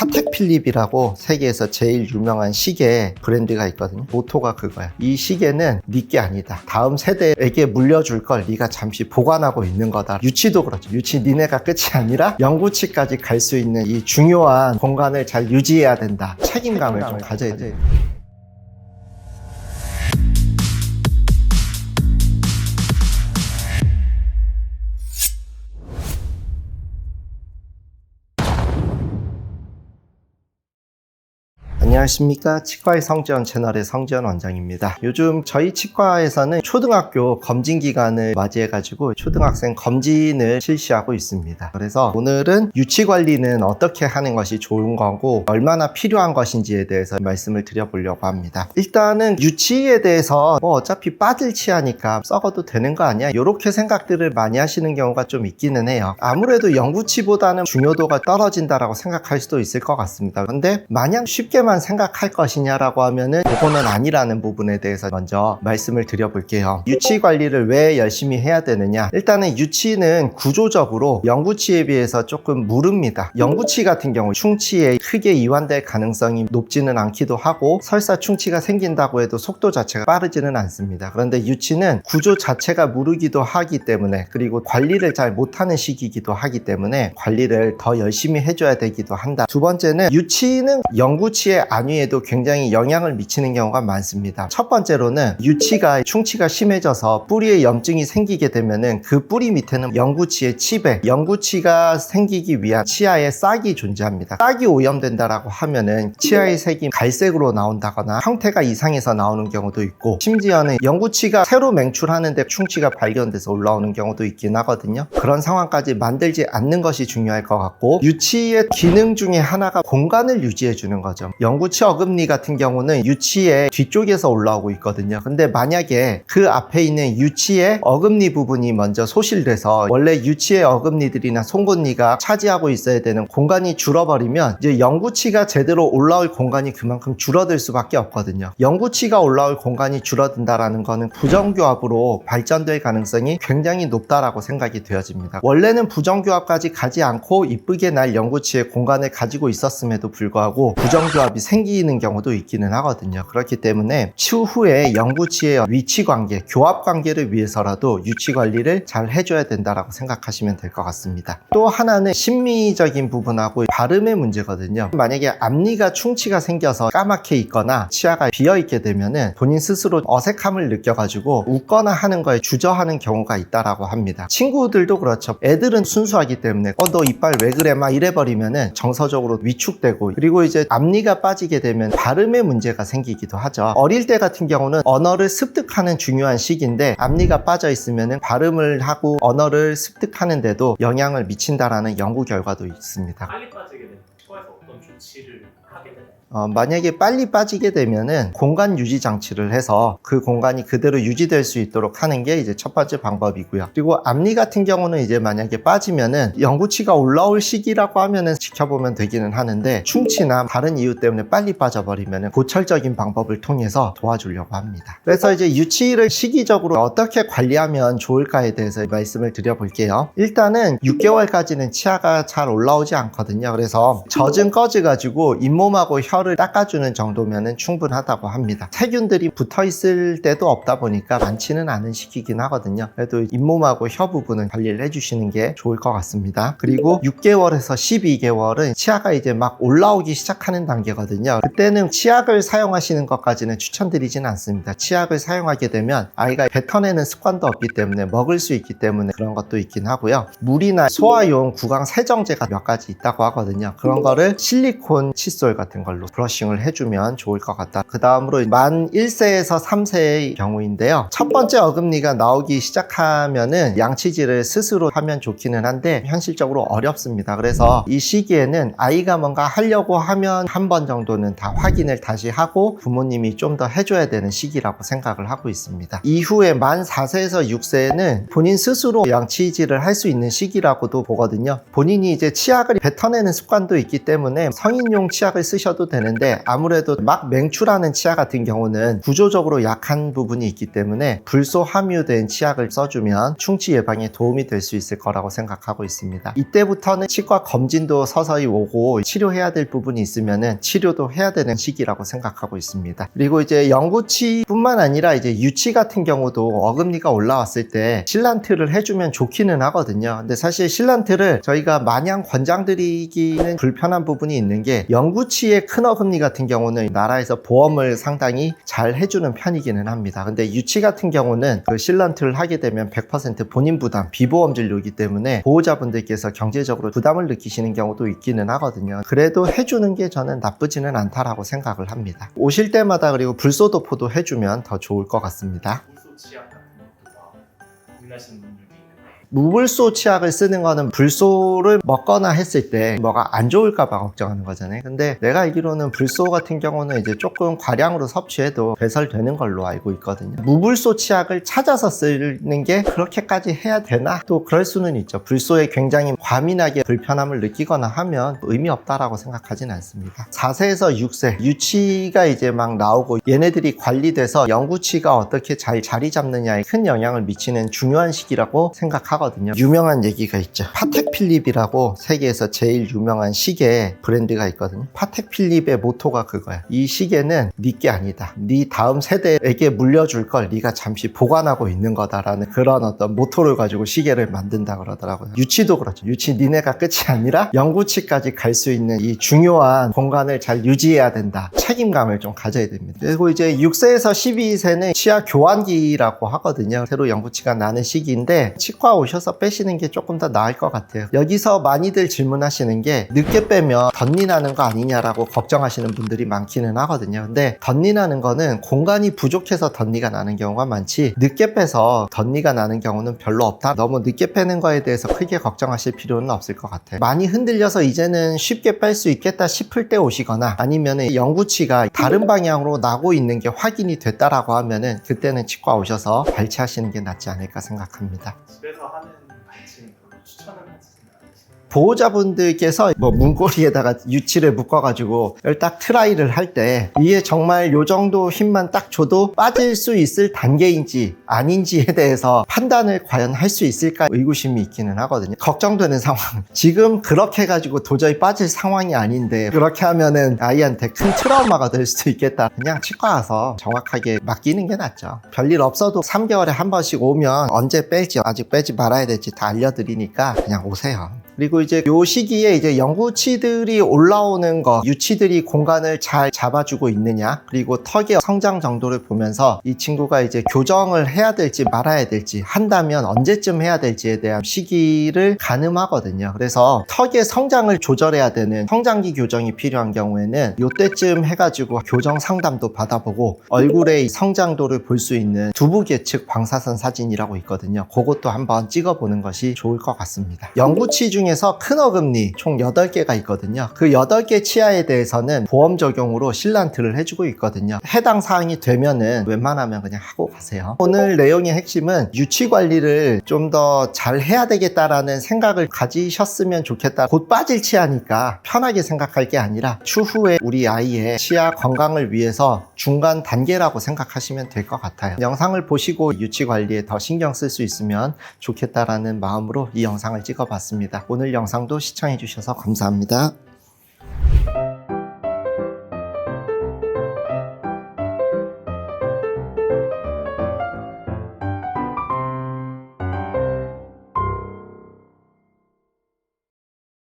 파텍 필립이라고 세계에서 제일 유명한 시계 브랜드가 있거든요. 모토가 그거야. 이 시계는 네 게 아니다. 다음 세대에게 물려줄 걸 네가 잠시 보관하고 있는 거다. 유치도 그렇죠. 유치 니네가 끝이 아니라 영구치까지 갈 수 있는 이 중요한 공간을 잘 유지해야 된다. 책임감을 좀 가져야 돼. 안녕하십니까. 치과의 성지원 채널의 성지원 원장입니다. 요즘 저희 치과에서는 초등학교 검진 기간을 맞이해가지고 초등학생 검진을 실시하고 있습니다. 그래서 오늘은 유치 관리는 어떻게 하는 것이 좋은 거고 얼마나 필요한 것인지에 대해서 말씀을 드려보려고 합니다. 일단은 유치에 대해서 어차피 빠질 치아니까 썩어도 되는 거 아니야? 이렇게 생각들을 많이 하시는 경우가 좀 있기는 해요. 아무래도 영구치보다는 중요도가 떨어진다라고 생각할 수도 있을 것 같습니다. 근데 마냥 쉽게만 생각할 것이냐라고 하면은 그거는 아니라는 부분에 대해서 먼저 말씀을 드려볼게요. 유치 관리를 왜 열심히 해야 되느냐? 일단은 유치는 구조적으로 영구치에 비해서 조금 무릅니다. 영구치 같은 경우 충치에 크게 이완될 가능성이 높지는 않기도 하고 설사 충치가 생긴다고 해도 속도 자체가 빠르지는 않습니다. 그런데 유치는 구조 자체가 무르기도 하기 때문에 그리고 관리를 잘 못하는 시기이기도 하기 때문에 관리를 더 열심히 해줘야 되기도 한다. 두 번째는 유치는 영구치의 안위에도 굉장히 영향을 미치는 경우가 많습니다. 첫 번째로는 유치가 충치가 심해져서 뿌리에 염증이 생기게 되면은 그 뿌리 밑에는 영구치의 치배, 영구치가 생기기 위한 치아에 싹이 존재합니다. 싹이 오염된다라고 하면은 치아의 색이 갈색으로 나온다거나 형태가 이상해서 나오는 경우도 있고 심지어는 영구치가 새로 맹출하는데 충치가 발견돼서 올라오는 경우도 있긴 하거든요. 그런 상황까지 만들지 않는 것이 중요할 것 같고 유치의 기능 중에 하나가 공간을 유지해 주는 거죠. 영구치 어금니 같은 경우는 유치의 뒤쪽에서 올라오고 있거든요. 근데 만약에 그 앞에 있는 유치의 어금니 부분이 먼저 소실돼서 원래 유치의 어금니들이나 송곳니가 차지하고 있어야 되는 공간이 줄어버리면 이제 영구치가 제대로 올라올 공간이 그만큼 줄어들 수밖에 없거든요. 영구치가 올라올 공간이 줄어든다라는 거는 부정교합으로 발전될 가능성이 굉장히 높다라고 생각이 되어집니다. 원래는 부정교합까지 가지 않고 이쁘게 날 영구치의 공간을 가지고 있었음에도 불구하고 부정교합이 생기는 경우도 있기는 하거든요. 그렇기 때문에 추후에 영구치의 위치 관계, 교합 관계를 위해서라도 유치 관리를 잘 해줘야 된다라고 생각하시면 될 것 같습니다. 또 하나는 심미적인 부분하고 발음의 문제거든요. 만약에 앞니가 충치가 생겨서 까맣게 있거나 치아가 비어 있게 되면은 본인 스스로 어색함을 느껴가지고 웃거나 하는 거에 주저하는 경우가 있다라고 합니다. 친구들도 그렇죠. 애들은 순수하기 때문에 너 이빨 왜 그래? 막 이래버리면은 정서적으로 위축되고 그리고 이제 앞니가 빠지게 되면 발음의 문제가 생기기도 하죠. 어릴 때 같은 경우는 언어를 습득하는 중요한 시기인데 앞니가 빠져 있으면 발음을 하고 언어를 습득하는데도 영향을 미친다라는 연구 결과도 있습니다. 빨리 빠지게 되면 치과에서 어떤 조치를 하게 되나요? 만약에 빨리 빠지게 되면은 공간 유지 장치를 해서 그 공간이 그대로 유지될 수 있도록 하는 게 이제 첫 번째 방법이고요. 그리고 앞니 같은 경우는 이제 만약에 빠지면은 영구치가 올라올 시기라고 하면은 지켜보면 되기는 하는데 충치나 다른 이유 때문에 빨리 빠져버리면은 고철적인 방법을 통해서 도와주려고 합니다. 그래서 이제 유치를 시기적으로 어떻게 관리하면 좋을까에 대해서 말씀을 드려볼게요. 일단은 6개월까지는 치아가 잘 올라오지 않거든요. 그래서 젖은 꺼져가지고 잇몸하고 혀를 닦아주는 정도면 충분하다고 합니다. 세균들이 붙어있을 때도 없다 보니까 많지는 않은 시기긴 하거든요. 그래도 잇몸하고 혀 부분은 관리를 해주시는 게 좋을 것 같습니다. 그리고 6개월에서 12개월은 치아가 이제 막 올라오기 시작하는 단계거든요. 그때는 치약을 사용하시는 것까지는 추천드리진 않습니다. 치약을 사용하게 되면 아이가 뱉어내는 습관도 없기 때문에 먹을 수 있기 때문에 그런 것도 있긴 하고요. 물이나 소화용 구강 세정제가 몇 가지 있다고 하거든요. 그런 거를 실리콘 칫솔 같은 걸로 브러싱을 해주면 좋을 것 같다. 그 다음으로 만 1세에서 3세의 경우인데요. 첫 번째 어금니가 나오기 시작하면은 양치질을 스스로 하면 좋기는 한데 현실적으로 어렵습니다. 그래서 이 시기에는 아이가 뭔가 하려고 하면 한 번 정도는 다 확인을 다시 하고 부모님이 좀 더 해줘야 되는 시기라고 생각을 하고 있습니다. 이후에 만 4세에서 6세에는 본인 스스로 양치질을 할 수 있는 시기라고도 보거든요. 본인이 이제 치약을 뱉어내는 습관도 있기 때문에 성인용 치약을 쓰셔도 되는데 아무래도 막 맹추라는 치약 같은 경우는 구조적으로 약한 부분이 있기 때문에 불소 함유된 치약을 써주면 충치 예방에 도움이 될 수 있을 거라고 생각하고 있습니다. 이때부터는 치과 검진도 서서히 오고 치료해야 될 부분이 있으면은 치료도 해야 되는 시기라고 생각하고 있습니다. 그리고 이제 영구치뿐만 아니라 이제 유치 같은 경우도 어금니가 올라왔을 때 실란트를 해주면 좋기는 하거든요. 근데 사실 실란트를 저희가 마냥 권장드리기는 불편한 부분이 있는 게 영구치의 큰 어금니 같은 경우는 나라에서 보험을 상당히 잘 해주는 편이기는 합니다. 근데 유치 같은 경우는 그 실란트를 하게 되면 100% 본인 부담, 비보험 진료이기 때문에 보호자분들께서 경제적으로 부담을 느끼시는 경우도 있기는 하거든요. 그래도 해주는 게 저는 나쁘지는 않다라고 생각을 합니다. 오실 때마다 그리고 불소도포도 해주면 더 좋을 것 같습니다. 불소 치약 같은 것도 막 고민하시는 분들도 있는데 무불소 치약을 쓰는 거는 불소를 먹거나 했을 때 뭐가 안 좋을까 봐 걱정하는 거잖아요. 근데 내가 알기로는 불소 같은 경우는 이제 조금 과량으로 섭취해도 배설되는 걸로 알고 있거든요. 무불소 치약을 찾아서 쓰는 게 그렇게까지 해야 되나? 또 그럴 수는 있죠. 불소에 굉장히 과민하게 불편함을 느끼거나 하면 의미 없다라고 생각하진 않습니다. 4세에서 6세 유치가 이제 막 나오고 얘네들이 관리돼서 영구치가 어떻게 잘 자리 잡느냐에 큰 영향을 미치는 중요한 시기라고 생각하거든요. 유명한 얘기가 있죠. 파텍 필립이라고 세계에서 제일 유명한 시계 브랜드가 있거든요. 파텍 필립의 모토가 그거야. 이 시계는 네 게 아니다. 네 다음 세대에게 물려줄 걸 네가 잠시 보관하고 있는 거다라는 그런 어떤 모토를 가지고 시계를 만든다 그러더라고요. 유치도 그렇죠. 유치 니네가 끝이 아니라 영구치까지 갈 수 있는 이 중요한 공간을 잘 유지해야 된다. 책임감을 좀 가져야 됩니다. 그리고 이제 6세에서 12세는 치아 교환기라고 하거든요. 새로 영구치가 나는 시기인데 치과 오셔서 빼시는 게 조금 더 나을 것 같아요. 여기서 많이들 질문하시는 게 늦게 빼면 덧니 나는 거 아니냐라고 걱정하시는 분들이 많기는 하거든요. 근데 덧니 나는 거는 공간이 부족해서 덧니가 나는 경우가 많지 늦게 빼서 덧니가 나는 경우는 별로 없다. 너무 늦게 빼는 거에 대해서 크게 걱정하실 필요는 없을 것 같아요. 많이 흔들려서 이제는 쉽게 뺄 수 있겠다 싶을 때 오시거나 아니면 영구치가 다른 방향으로 나고 있는 게 확인이 됐다라고 하면은 그때는 치과 오셔서 발치하시는 게 낫지 않을까 생각합니다. 집에서 하는 발치는 별로 추천을 하지는 않으시나요? 보호자분들께서 뭐 문고리에다가 유치를 묶어가지고 이걸 딱 트라이를 할 때 이게 정말 요 정도 힘만 딱 줘도 빠질 수 있을 단계인지 아닌지에 대해서 판단을 과연 할 수 있을까 의구심이 있기는 하거든요. 걱정되는 상황. 지금 그렇게 해가지고 도저히 빠질 상황이 아닌데 그렇게 하면은 아이한테 큰 트라우마가 될 수도 있겠다. 그냥 치과 가서 정확하게 맡기는 게 낫죠. 별일 없어도 3개월에 한 번씩 오면 언제 뺄지 아직 빼지 말아야 될지 다 알려드리니까 그냥 오세요. 그리고 이제 요 시기에 이제 영구치들이 올라오는 거, 유치들이 공간을 잘 잡아주고 있느냐, 그리고 턱의 성장 정도를 보면서 이 친구가 이제 교정을 해야 될지 말아야 될지, 한다면 언제쯤 해야 될지에 대한 시기를 가늠하거든요. 그래서 턱의 성장을 조절해야 되는 성장기 교정이 필요한 경우에는 요때쯤 해가지고 교정 상담도 받아보고 얼굴의 성장도를 볼 수 있는 두부 계측 방사선 사진이라고 있거든요. 그것도 한번 찍어보는 것이 좋을 것 같습니다. 영구치 중에서 큰 어금니 총 8개가 있거든요. 그 8개 치아에 대해서는 보험 적용으로 실란트를 해주고 있거든요. 해당 사항이 되면은 웬만하면 그냥 하고 가세요. 오늘 내용의 핵심은 유치 관리를 좀 더 잘 해야 되겠다라는 생각을 가지셨으면 좋겠다. 곧 빠질 치아니까 편하게 생각할 게 아니라 추후에 우리 아이의 치아 건강을 위해서 중간 단계라고 생각하시면 될 것 같아요. 영상을 보시고 유치 관리에 더 신경 쓸 수 있으면 좋겠다라는 마음으로 이 영상을 찍어봤습니다. 오늘 영상도 시청해주셔서 감사합니다.